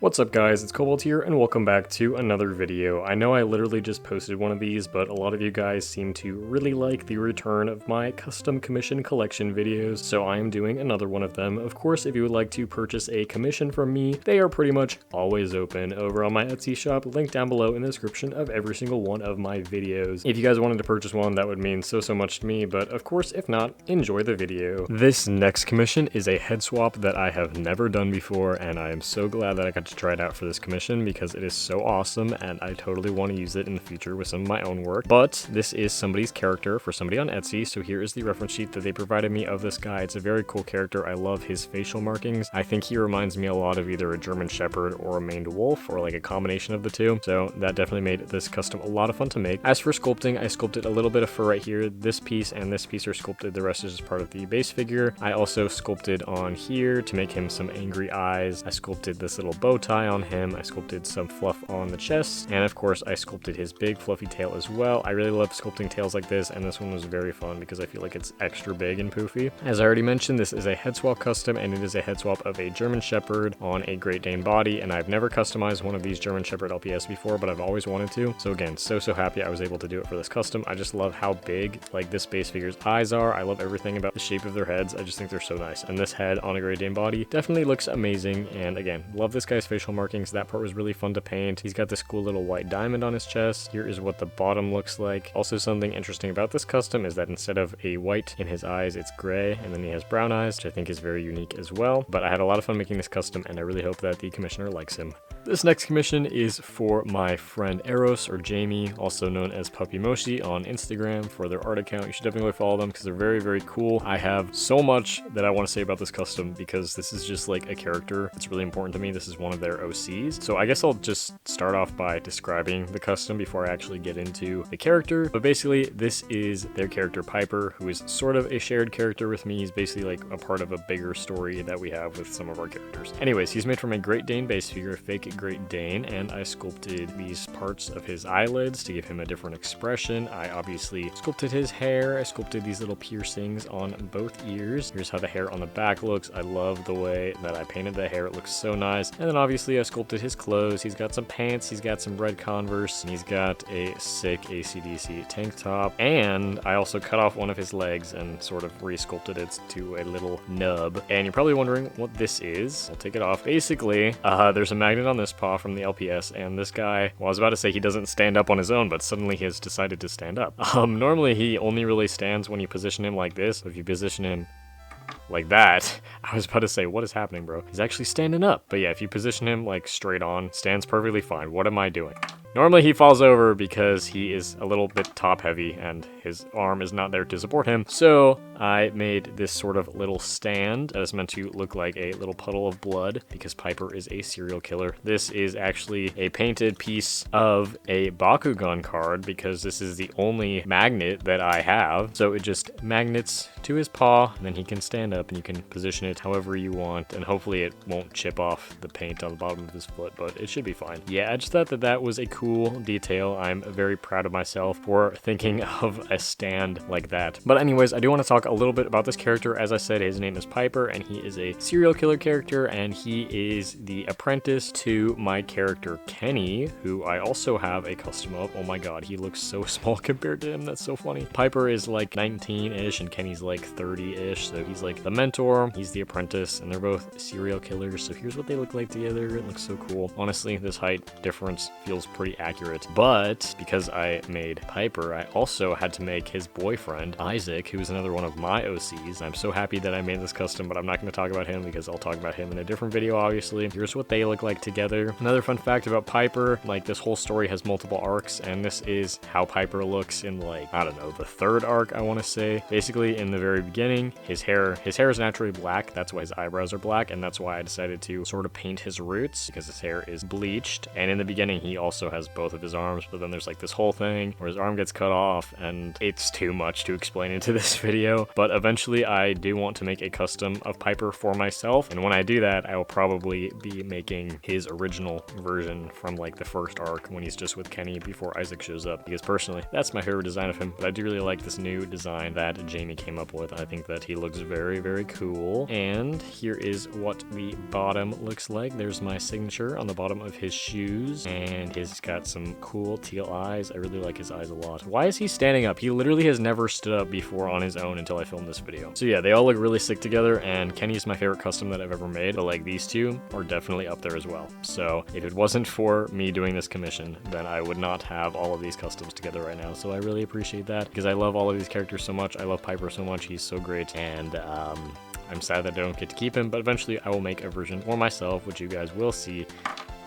What's up guys, it's Cobalt here and welcome back to another video. I know I literally just posted one of these, but a lot of you guys seem to really like the return of my custom commission collection videos, so I am doing another one of them. Of course, if you would like to purchase a commission from me, they are pretty much always open over on my Etsy shop, linked down below in the description of every single one of my videos. If you guys wanted to purchase one, that would mean so much to me, but of course, if not, enjoy the video. This next commission is a head swap that I have never done before, and I am so glad that I got to try it out for this commission because it is so awesome and I totally want to use it in the future with some of my own work. But this is somebody's character for somebody on Etsy, so here is the reference sheet that they provided me of this guy. It's a very cool character. I love his facial markings. I think he reminds me a lot of either a German Shepherd or a maned wolf, or like a combination of the two, so that definitely made this custom a lot of fun to make. As for sculpting, I sculpted a little bit of fur right here. This piece and this piece are sculpted, the rest is just part of the base figure. I also sculpted on here to make him some angry eyes. I sculpted this little bow tie on him. I sculpted some fluff on the chest, and of course I sculpted his big fluffy tail as well. I really love sculpting tails like this, and this one was very fun because I feel like it's extra big and poofy. As I already mentioned, this is a head swap custom, and it is a head swap of a German Shepherd on a Great Dane body, and I've never customized one of these German Shepherd LPS before, but I've always wanted to. So again, so happy I was able to do it for this custom. I just love how big like this base figure's eyes are. I love everything about the shape of their heads. I just think they're so nice, and this head on a Great Dane body definitely looks amazing. And again, love this guy's facial markings. That part was really fun to paint. He's got this cool little white diamond on his chest. Here is what the bottom looks like. Also, something interesting about this custom is that instead of a white in his eyes, it's gray, and then he has brown eyes, which I think is very unique as well. But I had a lot of fun making this custom, and I really hope that the commissioner likes him. This next commission is for my friend Eros, or Jamie, also known as Puppy Moshi on Instagram, for their art account. You should definitely follow them because they're very cool. I have so much that I want to say about this custom because this is just like a character. It's really important to me. This is one of their OCs. So I guess I'll just start off by describing the custom before I actually get into the character. But basically, this is their character Piper, who is sort of a shared character with me. He's basically like a part of a bigger story that we have with some of our characters. Anyways, he's made from a Great Dane base figure, a fake Great Dane, and I sculpted these parts of his eyelids to give him a different expression. I obviously sculpted his hair. I sculpted these little piercings on both ears. Here's how the hair on the back looks. I love the way that I painted the hair. It looks so nice. And then obviously I sculpted his clothes. He's got some pants. He's got some red Converse. And he's got a sick AC/DC tank top. And I also cut off one of his legs and sort of re-sculpted it to a little nub. And you're probably wondering what this is. I'll take it off. Basically, there's a magnet on this paw from the LPS, and this guy, well, I was about to say he doesn't stand up on his own, but suddenly he has decided to stand up. Normally he only really stands when you position him like this. If you position him like that, I was about to say, what is happening, bro? He's actually standing up. But yeah, if you position him like straight on, stands perfectly fine. What am I doing? Normally he falls over because he is a little bit top heavy and his arm is not there to support him. So I made this sort of little stand that is meant to look like a little puddle of blood because Piper is a serial killer. This is actually a painted piece of a Bakugan card because this is the only magnet that I have. So it just magnets to his paw, and then he can stand up and you can position it however you want, and hopefully it won't chip off the paint on the bottom of his foot, but it should be fine. Yeah, I just thought that that was a cool detail. I'm very proud of myself for thinking of a stand like that. But anyways, I do want to talk a little bit about this character. As I said, his name is Piper, and he is a serial killer character, and he is the apprentice to my character Kenny, who I also have a custom of. Oh my god, he looks so small compared to him. That's so funny. Piper is like 19-ish, and Kenny's like 30-ish, so he's like the mentor, he's the apprentice, and they're both serial killers. So here's what they look like together. It looks so cool. Honestly, this height difference feels pretty accurate, but because I made Piper, I also had to make his boyfriend Isaac, who is another one of my OCs. I'm so happy that I made this custom, but I'm not going to talk about him because I'll talk about him in a different video, obviously. Here's what they look like together. Another fun fact about Piper, like this whole story has multiple arcs, and this is how Piper looks in, like, I don't know, the third arc, I want to say. Basically, in the very beginning, his hair is naturally black. That's why his eyebrows are black, and that's why I decided to sort of paint his roots, because his hair is bleached. And in the beginning, he also has has both of his arms, but then there's like this whole thing where his arm gets cut off, and it's too much to explain into this video. But eventually I do want to make a custom of Piper for myself, and when I do that, I will probably be making his original version from like the first arc when he's just with Kenny before Isaac shows up, because personally that's my favorite design of him. But I do really like this new design that Jamie came up with. I think that he looks very, very cool. And here is what the bottom looks like. There's my signature on the bottom of his shoes, and he's got some cool teal eyes. I really like his eyes a lot. Why is he standing up? He literally has never stood up before on his own until I filmed this video. So yeah, they all look really sick together, and Kenny is my favorite custom that I've ever made, but like these two are definitely up there as well. So if it wasn't for me doing this commission, then I would not have all of these customs together right now. So I really appreciate that, because I love all of these characters so much. I love Piper so much. He's so great, and I'm sad that I don't get to keep him, but eventually I will make a version for myself, which you guys will see.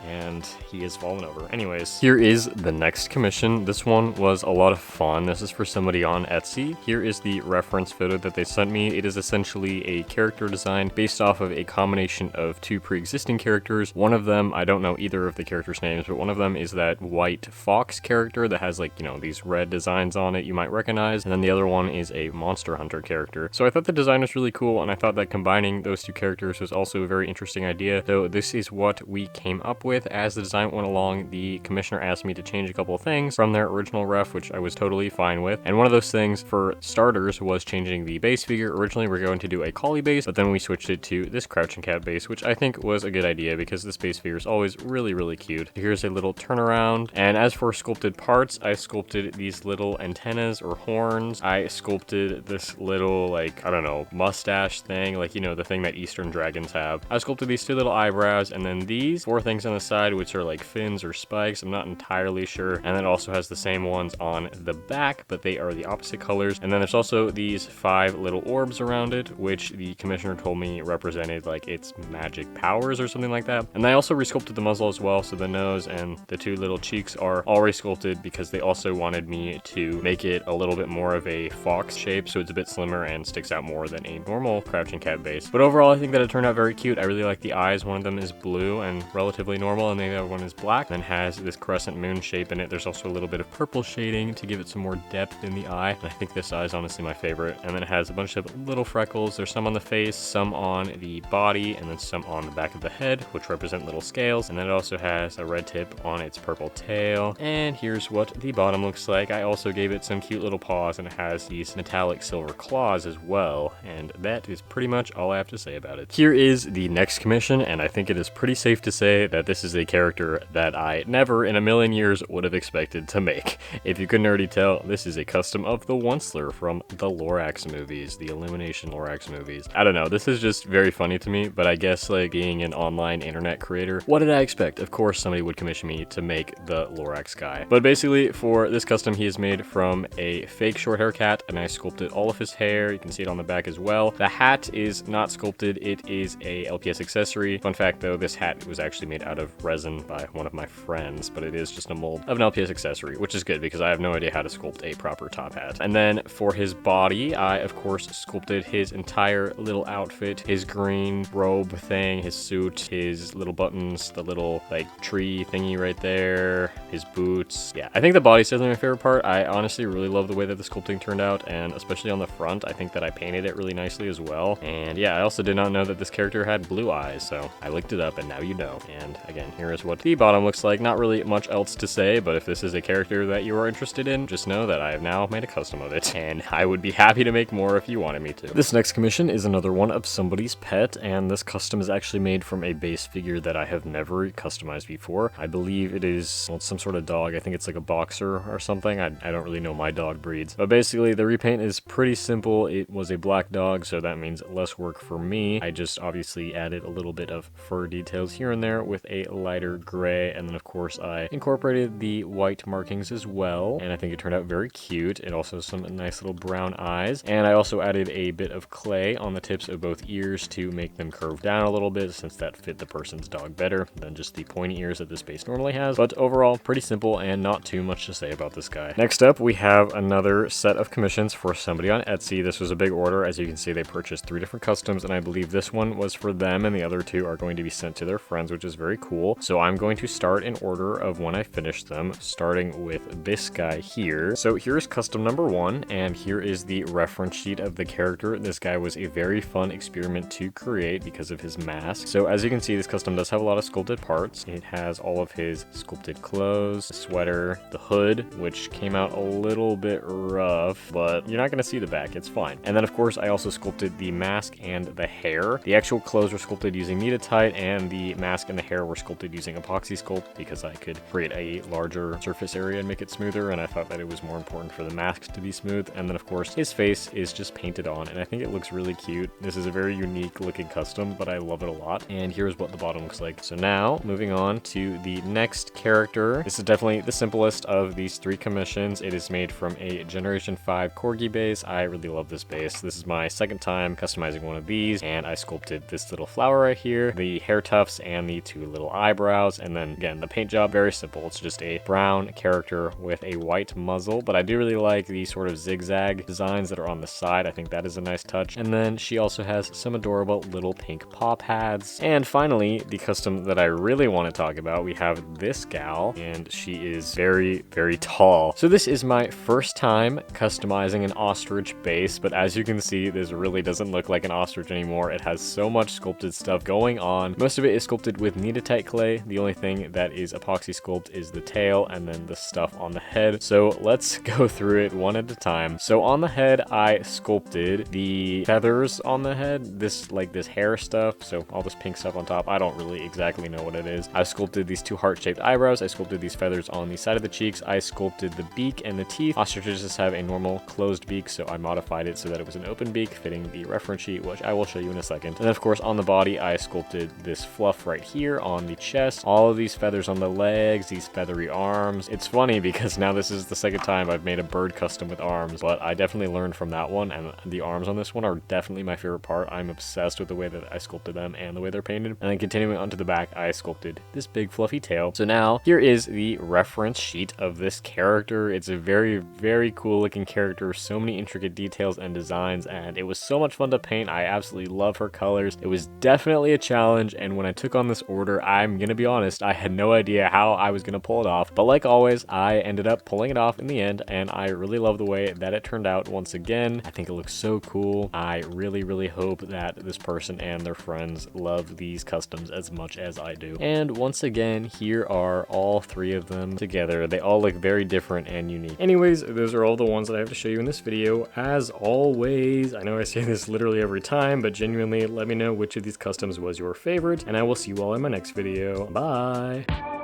And he has fallen over. Anyways, here is the next commission. This one was a lot of fun. This is for somebody on Etsy. Here is the reference photo that they sent me. It is essentially a character design based off of a combination of two pre-existing characters. One of them, I don't know either of the characters' names, but one of them is that white fox character that has like, you know, these red designs on it you might recognize. And then the other one is a monster hunter character. So I thought the design was really cool, and I thought that combining those two characters was also a very interesting idea. So this is what we came up with. As the design went along, the commissioner asked me to change a couple of things from their original ref, which I was totally fine with. And one of those things, for starters, was changing the base figure. Originally, we were going to do a collie base, but then we switched it to this crouching cat base, which I think was a good idea because this base figure is always really, really cute. Here's a little turnaround. And as for sculpted parts, I sculpted these little antennas or horns. I sculpted this little, like, I don't know, mustache thing, like, you know, the thing that Eastern dragons have. I sculpted these two little eyebrows, and then these four things on the side, which are like fins or spikes. I'm not entirely sure. And it also has the same ones on the back, but they are the opposite colors. And then there's also these 5 little orbs around it, which the commissioner told me represented like its magic powers or something like that. And I also resculpted the muzzle as well, so the nose and the 2 little cheeks are all resculpted because they also wanted me to make it a little bit more of a fox shape, so it's a bit slimmer and sticks out more than a normal crouching cat base. But overall, I think that it turned out very cute. I really like the eyes. One of them is blue and relatively normal, and the other one is black, and has this crescent moon shape in it. There's also a little bit of purple shading to give it some more depth in the eye, and I think this eye is honestly my favorite. And then it has a bunch of little freckles. There's some on the face, some on the body, and then some on the back of the head, which represent little scales. And then it also has a red tip on its purple tail. And here's what the bottom looks like. I also gave it some cute little paws, and it has these metallic silver claws as well. And that is pretty much all I have to say about it. Here is the next commission, and I think it is pretty safe to say that this is a character that I never in a million years would have expected to make. If you couldn't already tell, this is a custom of the Onceler from the Lorax movies, the Illumination Lorax movies. I don't know, this is just very funny to me, but I guess like being an online internet creator, what did I expect? Of course somebody would commission me to make the Lorax guy. But basically for this custom, he is made from a fake short hair cat, and I sculpted all of his hair. You can see it on the back as well. The hat is not sculpted, it is a LPS accessory. Fun fact though, this hat was actually made out of resin by one of my friends, but it is just a mold of an LPS accessory, which is good because I have no idea how to sculpt a proper top hat. And then for his body, I of course sculpted his entire little outfit, his green robe thing, his suit, his little buttons, the little like tree thingy right there, his boots. Yeah, I think the body's definitely my favorite part. I honestly really love the way that the sculpting turned out, and especially on the front, I think that I painted it really nicely as well. And yeah, I also did not know that this character had blue eyes, so I looked it up and now you know. And again, here is what the bottom looks like. Not really much else to say, but if this is a character that you are interested in, just know that I have now made a custom of it, and I would be happy to make more if you wanted me to. This next commission is another one of somebody's pet, and this custom is actually made from a base figure that I have never customized before. I believe it is, well, it's some sort of dog. I think it's like a boxer or something. I don't really know my dog breeds, but basically the repaint is pretty simple. It was a black dog, so that means less work for me. I just obviously added a little bit of fur details here and there with a lighter gray, and then of course I incorporated the white markings as well, and I think it turned out very cute. It also has some nice little brown eyes, and I also added a bit of clay on the tips of both ears to make them curve down a little bit, since that fit the person's dog better than just the pointy ears that this base normally has. But overall, pretty simple and not too much to say about this guy. Next up, we have another set of commissions for somebody on Etsy. This was a big order. As you can see, they purchased 3 different customs, and I believe this one was for them, and the other 2 are going to be sent to their friends, which is very cool. cool. So I'm going to start in order of when I finish them, starting with this guy here. So here's custom number 1, and here is the reference sheet of the character. This guy was a very fun experiment to create because of his mask. So as you can see, this custom does have a lot of sculpted parts. It has all of his sculpted clothes, the sweater, the hood, which came out a little bit rough, but you're not going to see the back. It's fine. And then of course, I also sculpted the mask and the hair. The actual clothes were sculpted using Kneadatite, and the mask and the hair were sculpted using epoxy sculpt because I could create a larger surface area and make it smoother, and I thought that it was more important for the mask to be smooth. And then of course, his face is just painted on, and I think it looks really cute. This is a very unique looking custom, but I love it a lot. And here's what the bottom looks like. So now, moving on to the next character. This is definitely the simplest of these 3 commissions. It is made from a Generation 5 Corgi base. I really love this base. This is my second time customizing one of these, and I sculpted this little flower right here, the hair tufts, and the 2 little eyebrows. And then again, the paint job, very simple. It's just a brown character with a white muzzle, but I do really like the sort of zigzag designs that are on the side. I think that is a nice touch. And then she also has some adorable little pink paw pads. And finally, the custom that I really want to talk about, we have this gal, and she is very, very tall. So this is my first time customizing an ostrich base, but as you can see, this really doesn't look like an ostrich anymore. It has so much sculpted stuff going on. Most of it is sculpted with Kneadatite clay. The only thing that is epoxy sculpt is the tail and then the stuff on the head. So let's go through it one at a time. So on the head, I sculpted the feathers on the head, this hair stuff, so all this pink stuff on top. I don't really exactly know what it is. I sculpted these 2 heart-shaped eyebrows. I sculpted these feathers on the side of the cheeks. I sculpted the beak and the teeth. Ostriches just have a normal closed beak, so I modified it so that it was an open beak, fitting the reference sheet, which I will show you in a second. And then of course on the body, I sculpted this fluff right here on the chest, all of these feathers on the legs, these feathery arms. It's funny because now this is the second time I've made a bird custom with arms, but I definitely learned from that one, and the arms on this one are definitely my favorite part. I'm obsessed with the way that I sculpted them and the way they're painted. And then continuing onto the back, I sculpted this big fluffy tail. So now here is the reference sheet of this character. It's a very, very cool looking character, so many intricate details and designs, and it was so much fun to paint. I absolutely love her colors. It was definitely a challenge, and when I took on this order, I'm gonna be honest, I had no idea how I was gonna pull it off, but like always, I ended up pulling it off in the end, and I really love the way that it turned out once again. I think it looks so cool. I really, really hope that this person and their friends love these customs as much as I do. And once again, here are all 3 of them together. They all look very different and unique. Anyways, those are all the ones that I have to show you in this video. As always, I know I say this literally every time, but genuinely let me know which of these customs was your favorite, and I will see you all in my next video. Bye!